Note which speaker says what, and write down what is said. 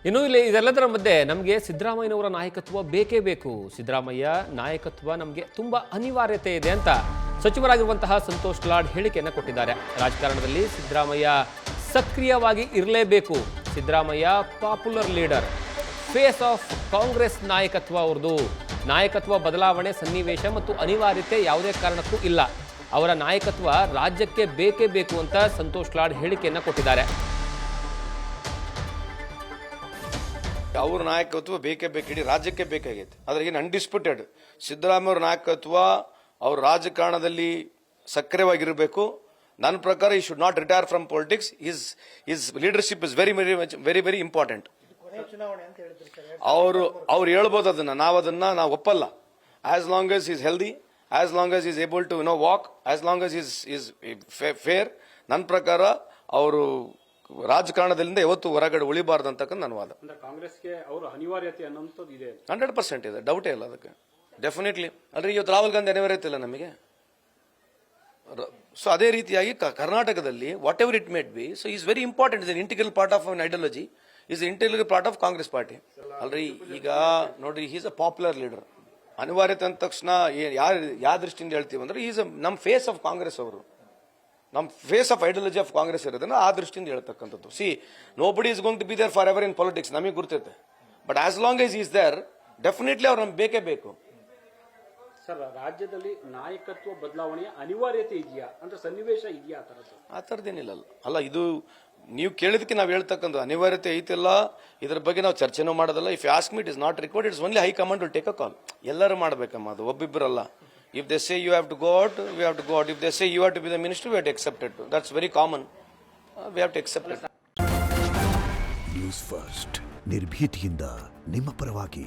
Speaker 1: ಇನ್ನು ಇಲ್ಲಿ ಇದೆಲ್ಲದರ ಮಧ್ಯೆ ನಮಗೆ ಸಿದ್ದರಾಮಯ್ಯನವರ ನಾಯಕತ್ವ ಬೇಕೇ ಬೇಕು. ಸಿದ್ದರಾಮಯ್ಯ ನಾಯಕತ್ವ ನಮಗೆ ತುಂಬಾ ಅನಿವಾರ್ಯತೆ ಇದೆ ಅಂತ ಸಚಿವರಾಗಿರುವಂತಹ ಸಂತೋಷ್ ಲಾಡ್ ಹೇಳಿಕೆಯನ್ನು ಕೊಟ್ಟಿದ್ದಾರೆ. ರಾಜಕಾರಣದಲ್ಲಿ ಸಿದ್ದರಾಮಯ್ಯ ಸಕ್ರಿಯವಾಗಿ ಇರಲೇಬೇಕು. Siddaramaiah popular leader, face of Congress ನಾಯಕತ್ವ ಅವ್ರದ್ದು. ನಾಯಕತ್ವ ಬದಲಾವಣೆ ಸನ್ನಿವೇಶ ಮತ್ತು ಅನಿವಾರ್ಯತೆ ಯಾವುದೇ ಕಾರಣಕ್ಕೂ ಇಲ್ಲ. ಅವರ ನಾಯಕತ್ವ ರಾಜ್ಯಕ್ಕೆ ಬೇಕೇ ಬೇಕು ಅಂತ ಸಂತೋಷ್ ಲಾಡ್ ಹೇಳಿಕೆಯನ್ನು ಕೊಟ್ಟಿದ್ದಾರೆ.
Speaker 2: ಅವ್ರ ನಾಯಕತ್ವ ಬೇಕೇ ಬೇಕು, ಇಡೀ ರಾಜ್ಯಕ್ಕೆ ಬೇಕಾಗೈತೆ. ಅದ್ರ ಏನು ಅನ್ಡಿಸ್ಪ್ಯೂಟೆಡ್ ಸಿದ್ದರಾಮಯ್ಯ ಅವ್ರ ನಾಯಕತ್ವ ಅವ್ರ ರಾಜಕಾರಣದಲ್ಲಿ ಸಕ್ರಿಯವಾಗಿರಬೇಕು. ನನ್ನ ಪ್ರಕಾರ he should not retire from politics. His leadership is very very very very important. ಅವ್ರು ಹೇಳ್ಬೋದು ಅದನ್ನ, ನಾವು ಒಪ್ಪಲ್ಲ. As long as he's healthy, as long as he's able to walk, as long as he's fair. ನನ್ನ ಪ್ರಕಾರ ಅವರು ರಾಜಕಾರಣದಿಂದ ಯಾವತ್ತು ಹೊರಗಡೆ ಉಳಿಬಾರ್ದು ಅಂತಕ್ಕಂಥ ನನ್ನ ವಾದ.
Speaker 3: ಕಾಂಗ್ರೆಸ್ಗೆ ಅವರ ಅನಿವಾರ್ಯತೆ ಅನ್ನೋಂಥದ್ದು ಇದೆ,
Speaker 2: 100% ಇದೆ, ಡೌಟೇ ಇಲ್ಲ ಅದಕ್ಕೆ. ಡೆಫಿನೆಟ್ಲಿ ಅಲ್ರಿ, ಇವತ್ತು ರಾಹುಲ್ ಗಾಂಧಿ ಅನಿವಾರ್ಯತೆ ಇಲ್ಲ ನಮಗೆ. ಸೊ ಅದೇ ರೀತಿಯಾಗಿ ಕರ್ನಾಟಕದಲ್ಲಿ whatever it may be, so is very important. Is integral part of our ideology, is integral part of Congress party. ಅಲ್ರಿ ಈಗ ನೋಡ್ರಿ, ಈಸ್ ಅ ಪಾಪ್ಯುಲರ್ ಲೀಡರ್. ಅನಿವಾರ್ಯತೆ ಅಂದ ತಕ್ಷಣ ಯಾವ ದೃಷ್ಟಿಯಿಂದ ಹೇಳ್ತೀವಿ ಅಂದ್ರೆ, ಈಸ್ ನಮ್ಮ ಫೇಸ್ ಆಫ್ ಕಾಂಗ್ರೆಸ್. ಅವರು ನಮ್ಮ face of ideology of Congress ಇರೋದನ್ನ ಆ ದೃಷ್ಟಿಯಿಂದ ಹೇಳ್ತಕ್ಕಂಥದ್ದು. See, nobody is going to be there for ever in politics, ನಮಗೆ ಗೊತ್ತಿರುತ್ತೆ. But as long as is there, definitely ಅವ್ರು ನಮ್ಗೆ ಬೇಕೇ ಬೇಕು.
Speaker 3: ಸರ್, ರಾಜ್ಯದಲ್ಲಿ ನಾಯಕತ್ವ ಬದಲಾವಣೆಯ ಅನಿವಾರ್ಯತೆ ಇದೆಯಾ ಅಂತ ಸನ್ನಿವೇಶ ಇದೆಯಾ?
Speaker 2: ಆ ಥರದ್ದೇನಿಲ್ಲ ಅಲ್ಲ. ಇದು ನೀವು ಕೇಳಿದಕ್ಕೆ ನಾವು ಹೇಳ್ತಕ್ಕಂಥ ಅನಿವಾರ್ಯತೆ ಐತಿಲ್ಲ, ಇದ್ರ ಬಗ್ಗೆ ನಾವು ಚರ್ಚೆನೂ ಮಾಡೋದಲ್ಲ. If ask me, it is not required, it's only high command will take a call. ಎಲ್ಲರೂ ಮಾಡಬೇಕಮ್ಮ, ಅದು ಒಬ್ಬಿಬ್ಬರಲ್ಲ. If they say you have to go out, we have to go out. If they say you have to be the minister, we have to accept it. That's very common. We have to accept it.
Speaker 4: News first, ನಿರ್ಭೀತಿಯಿಂದ ನಿಮ್ಮ ಪರವಾಗಿ.